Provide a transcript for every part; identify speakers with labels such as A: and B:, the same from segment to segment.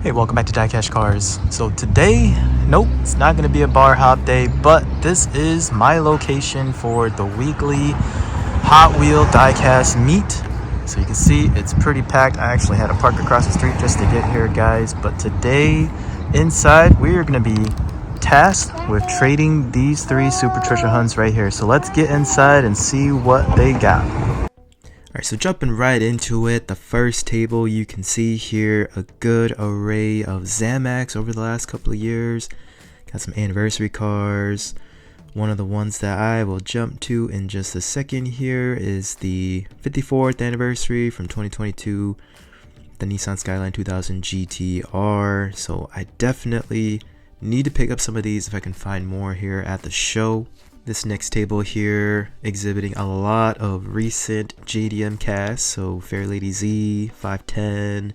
A: Hey, welcome back to DieCash Cars. So today, nope, it's not going to be a bar hop day, but this is my location for the weekly Hot Wheel Diecast meet. So you can see it's pretty packed. I actually had to park across the street just to get here, guys. But today, inside, we are going to be tasked with trading these three super treasure hunts right here. So let's get inside and see what they got. Alright, so jumping right into it, the first table you can see here a good array of zamacs over the last couple of years. Got some anniversary cars. One of the ones that I will jump to in just a second here is the 54th anniversary from 2022, the Nissan Skyline 2000 GTR. So I definitely need to pick up some of these if I can find more here at the show. This next table here exhibiting a lot of recent JDM casts, so Fairlady Z, 510.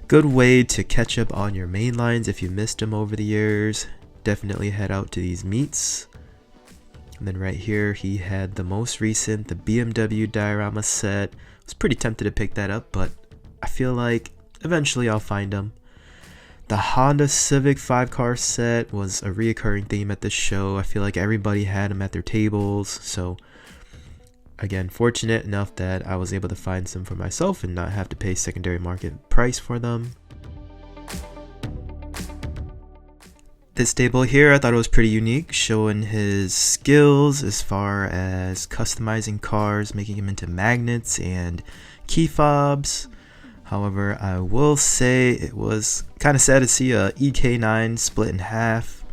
A: Good way to catch up on your main lines if you missed them over the years. Definitely head out to these meets. And then right here he had the most recent, the BMW diorama set. I was pretty tempted to pick that up, but I feel like eventually I'll find them. The Honda Civic 5-car set was a reoccurring theme at this show. I feel like everybody had them at their tables. So again, fortunate enough that I was able to find some for myself and not have to pay secondary market price for them. This table here I thought it was pretty unique, showing his skills as far as customizing cars, making them into magnets and key fobs. However, I will say it was kind of sad to see a EK9 split in half,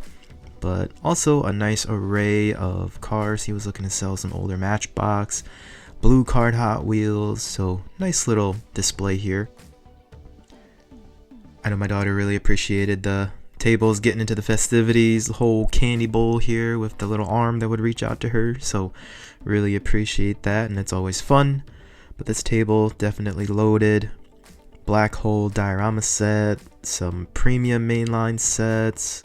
A: but also a nice array of cars. He was looking to sell some older Matchbox, blue card Hot Wheels, so nice little display here. I know my daughter really appreciated the tables getting into the festivities, the whole candy bowl here with the little arm that would reach out to her, so really appreciate that, and it's always fun. But this table definitely loaded. Black hole diorama set, some premium mainline sets,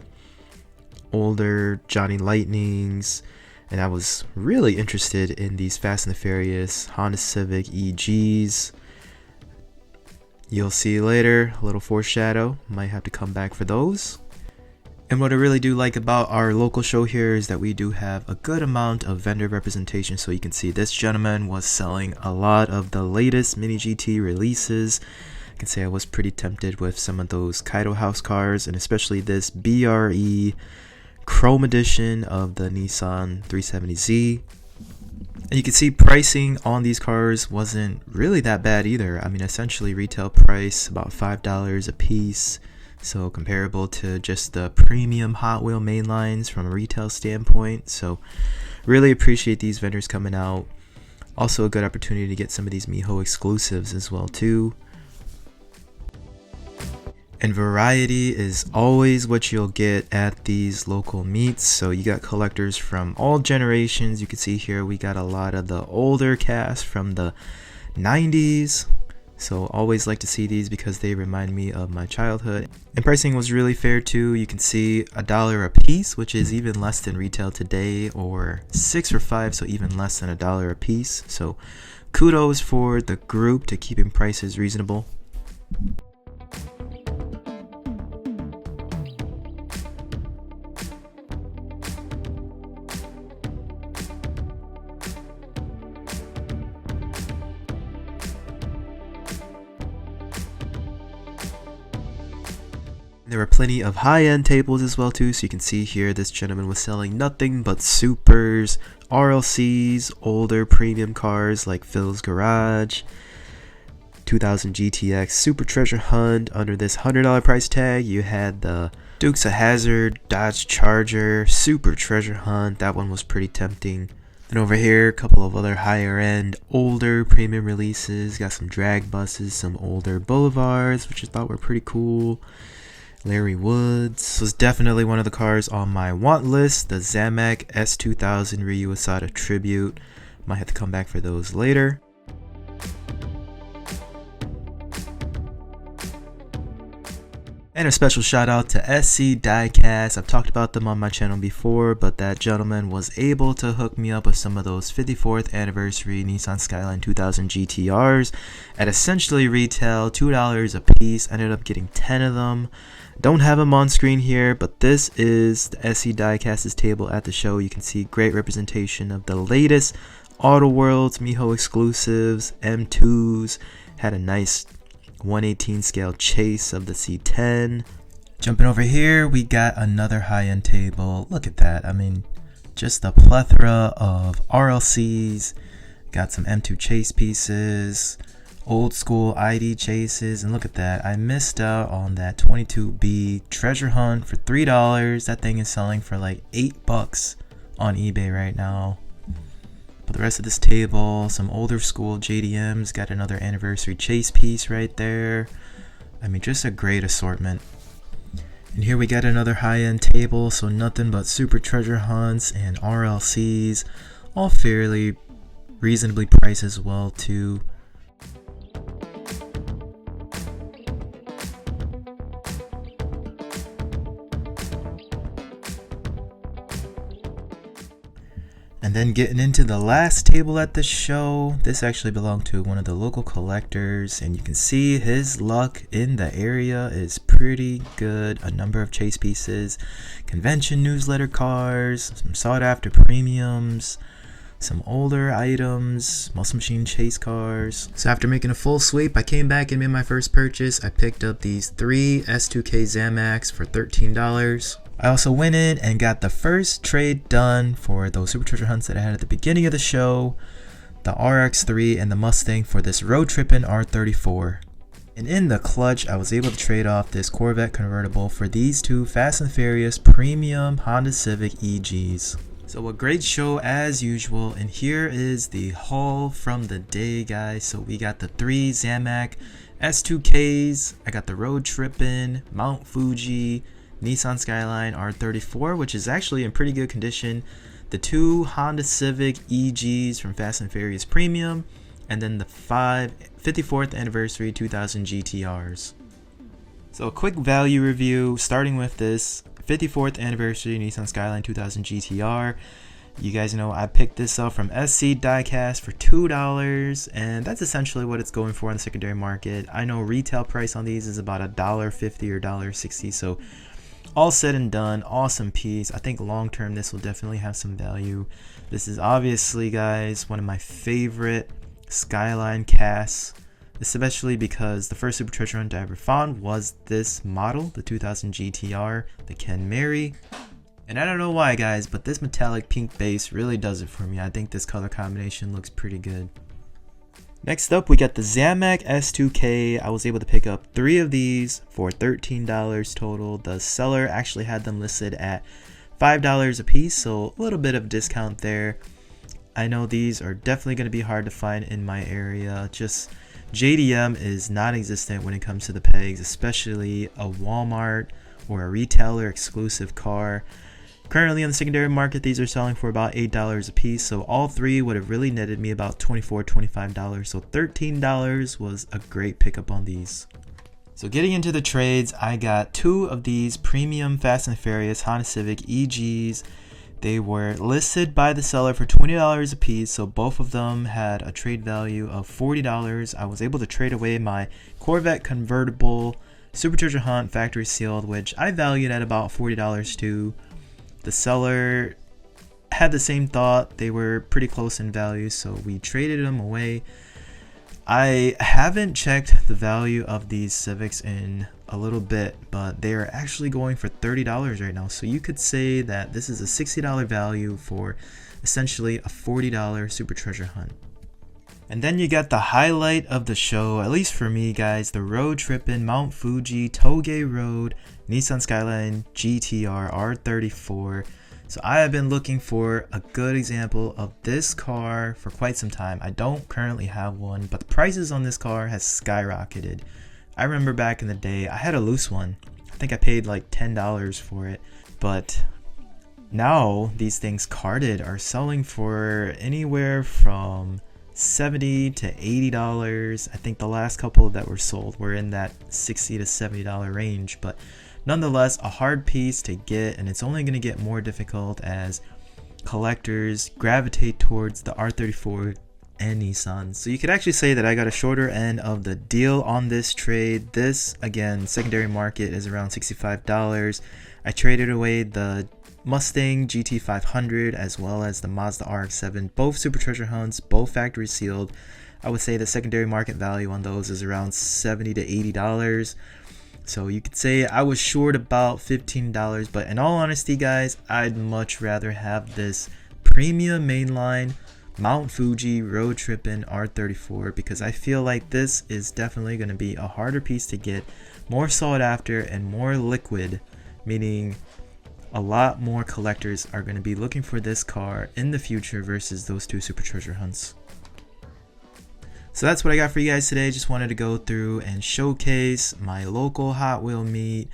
A: older Johnny Lightnings, and I was really interested in these Fast and the Furious Honda Civic EGs. You'll see later, a little foreshadow, might have to come back for those. And what I really do like about our local show here is that we do have a good amount of vendor representation. So you can see this gentleman was selling a lot of the latest Mini GT releases. I can say I was pretty tempted with some of those Kaido House cars, and especially this BRE Chrome edition of the Nissan 370Z. And you can see pricing on these cars wasn't really that bad either. I mean, essentially retail price about $5 a piece. So comparable to just the premium Hot Wheel mainlines from a retail standpoint. So really appreciate these vendors coming out. Also a good opportunity to get some of these Miho exclusives as well too. And variety is always what you'll get at these local meets. So you got collectors from all generations. You can see here we got a lot of the older cast from the 90s. So always like to see these because they remind me of my childhood. And pricing was really fair too. You can see $1 a piece, which is even less than retail today, or 6 or 5, so even less than $1 a piece. So kudos for the group to keeping prices reasonable. There were plenty of high-end tables as well too, so you can see here this gentleman was selling nothing but supers, RLCs, older premium cars like Phil's Garage, 2000 GTX Super Treasure Hunt. Under this $100 price tag you had the Dukes of Hazzard, Dodge Charger, Super Treasure Hunt. That one was pretty tempting. Then over here, a couple of other higher end, older premium releases. Got some drag buses, some older Boulevards, which I thought were pretty cool. Larry Woods was definitely one of the cars on my want list. The Zamac S2000 Ryu Asada Tribute. Might have to come back for those later. And a special shout out to SC Diecast. I've talked about them on my channel before, but that gentleman was able to hook me up with some of those 54th anniversary Nissan Skyline 2000 GTRs at essentially retail $2 a piece. I ended up getting 10 of them. Don't have them on screen here, but this is the SC Diecast's table at the show. You can see great representation of the latest Auto Worlds, Miho exclusives, M2s. Had a nice 118 scale chase of the C10. Jumping over here, we got another high-end table. Look at that. I mean, just a plethora of RLCs. Got some M2 chase pieces, old school ID chases, and look at that. I missed out on that 22B treasure hunt for $3. That thing is selling for like $8 on eBay right now. But the rest of this table, some older school JDMs, got another anniversary chase piece right there. I mean, just a great assortment. And here we got another high-end table, so nothing but super treasure hunts and RLCs, all fairly reasonably priced as well too. And then getting into the last table at the show, this actually belonged to one of the local collectors, and you can see his luck in the area is pretty good. A number of chase pieces, convention newsletter cars, some sought after premiums, some older items, muscle machine chase cars. So after making a full sweep, I came back and made my first purchase. I picked up these 3 S2K Zamacs for $13. I also went in and got the first trade done for those super treasure hunts that I had at the beginning of the show, the RX3 and the Mustang for this road Trippin R34. And in the clutch, I was able to trade off this Corvette convertible for these two Fast and Furious premium Honda Civic EGs. So a great show as usual, and here is the haul from the day, guys. So we got the 3 Zamac S2Ks, I got the road Trippin, Mount Fuji, Nissan Skyline R34, which is actually in pretty good condition, the 2 Honda Civic EGs from Fast and Furious Premium, and then the 54th anniversary 2000 GTRs. So a quick value review, starting with this 54th anniversary Nissan Skyline 2000 GTR. You guys know I picked this up from SC Diecast for $2, and that's essentially what it's going for in the secondary market. I know retail price on these is about $1.50 or $1.60, so all said and done, awesome piece. I think long term this will definitely have some value. This is obviously, guys, one of my favorite Skyline casts, especially because the first super treasure hunt I ever found was this model, the 2000 GTR, the Ken Mary. And I don't know why, guys, but this metallic pink base really does it for me. I think this color combination looks pretty good. Next up, we got the Zamac S2K. I was able to pick up 3 of these for $13 total. The seller actually had them listed at $5 a piece, so a little bit of discount there. I know these are definitely going to be hard to find in my area. Just JDM is non-existent when it comes to the pegs, especially a Walmart or a retailer exclusive car. Currently on the secondary market, these are selling for about $8 a piece, so all 3 would have really netted me about $24, $25, so $13 was a great pickup on these. So getting into the trades, I got 2 of these premium Fast and Furious Honda Civic EGs. They were listed by the seller for $20 a piece, so both of them had a trade value of $40. I was able to trade away my Corvette convertible Super Treasure Hunt factory sealed, which I valued at about $40 too. The seller had the same thought. They were pretty close in value, so we traded them away. I haven't checked the value of these Civics in a little bit, but they are actually going for $30 right now. So you could say that this is a $60 value for essentially a $40 Super Treasure Hunt. And then you got the highlight of the show, at least for me, guys, the road Trippin Mount Fuji Toge Road Nissan Skyline GTR R34. So I have been looking for a good example of this car for quite some time. I don't currently have one, but the prices on this car has skyrocketed. I remember back in the day, I had a loose one. I think I paid like $10 for it, but now these things carded are selling for anywhere from $70 to $80. I think the last couple that were sold were in that $60 to $70 range, but nonetheless a hard piece to get, and it's only going to get more difficult as collectors gravitate towards the R34 and Nissan. So you could actually say that I got a shorter end of the deal on this trade. This, again, secondary market is around $65. I traded away the Mustang GT500 as well as the Mazda RX-7, both super treasure hunts, both factory sealed. I would say the secondary market value on those is around $70 to $80. So you could say I was short about $15, but in all honesty guys, I'd much rather have this premium mainline Mount Fuji road Trippin R34 because I feel like this is definitely going to be a harder piece to get, more sought after and more liquid, meaning a lot more collectors are going to be looking for this car in the future versus those two super treasure hunts. So that's what I got for you guys today. Just wanted to go through and showcase my local Hot Wheel meet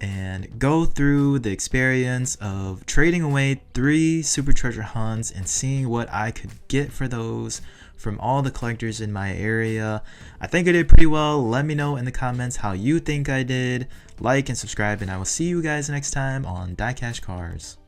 A: and go through the experience of trading away 3 super treasure hunts and seeing what I could get for those from all the collectors in my area. I think I did pretty well. Let me know in the comments how you think I did. Like and subscribe, and I will see you guys next time on DieCash Cars.